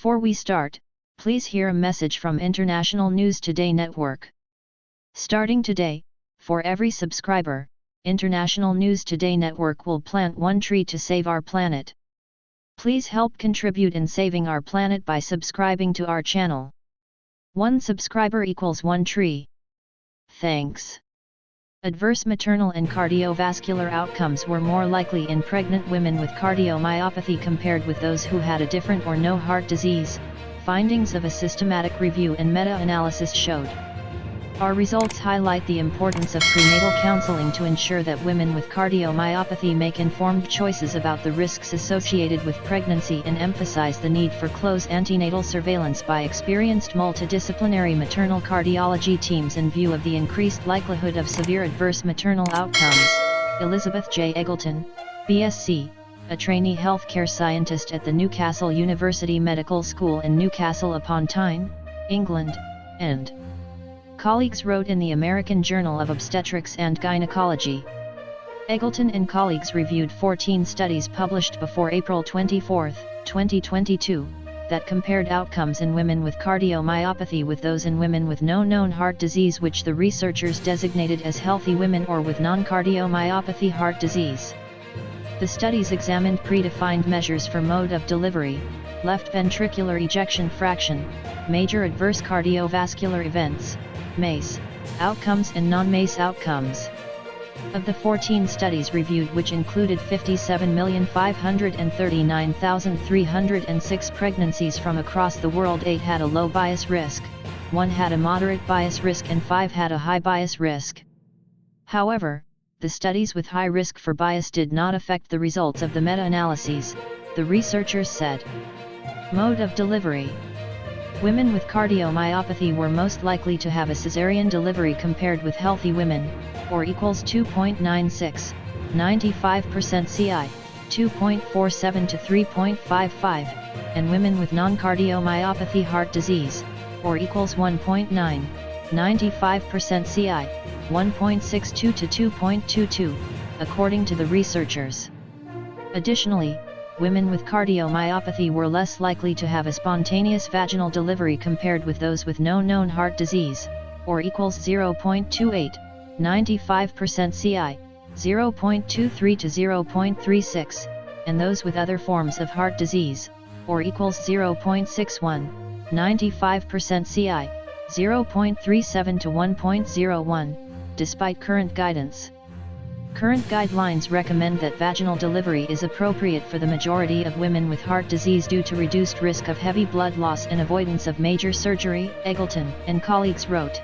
Before we start, please hear a message from International News Today Network. Starting today, for every subscriber, International News Today Network will plant one tree to save our planet. Please help contribute in saving our planet by subscribing to our channel. One subscriber equals one tree. Thanks. Adverse maternal and cardiovascular outcomes were more likely in pregnant women with cardiomyopathy compared with those who had a different or no heart disease, findings of a systematic review and meta-analysis showed. Our results highlight the importance of prenatal counseling to ensure that women with cardiomyopathy make informed choices about the risks associated with pregnancy and emphasize the need for close antenatal surveillance by experienced multidisciplinary maternal cardiology teams in view of the increased likelihood of severe adverse maternal outcomes. Elizabeth J. Eggleton, BSc, a trainee healthcare scientist at the Newcastle University Medical School in Newcastle upon Tyne, England, and colleagues wrote in the American Journal of Obstetrics and Gynecology. Eggleton and colleagues reviewed 14 studies published before April 24, 2022, that compared outcomes in women with cardiomyopathy with those in women with no known heart disease, which the researchers designated as healthy women or with non-cardiomyopathy heart disease. The studies examined predefined measures for mode of delivery, left ventricular ejection fraction, major adverse cardiovascular events, MACE, outcomes and non-MACE outcomes. Of the 14 studies reviewed, which included 57,539,306 pregnancies from across the world, 8 had a low bias risk, 1 had a moderate bias risk and 5 had a high bias risk. However, the studies with high risk for bias did not affect the results of the meta-analyses, the researchers said. Mode of delivery. Women with cardiomyopathy were most likely to have a cesarean delivery compared with healthy women, or equals 2.96, 95% CI, 2.47 to 3.55, and women with non-cardiomyopathy heart disease, or equals 1.9, 95% CI, 1.62 to 2.22, according to the researchers. Additionally, women with cardiomyopathy were less likely to have a spontaneous vaginal delivery compared with those with no known heart disease, or equals 0.28, 95% CI, 0.23 to 0.36, and those with other forms of heart disease, or equals 0.61, 95% CI, 0.37 to 1.01, despite current guidance. Current guidelines recommend that vaginal delivery is appropriate for the majority of women with heart disease due to reduced risk of heavy blood loss and avoidance of major surgery, Eggleton and colleagues wrote.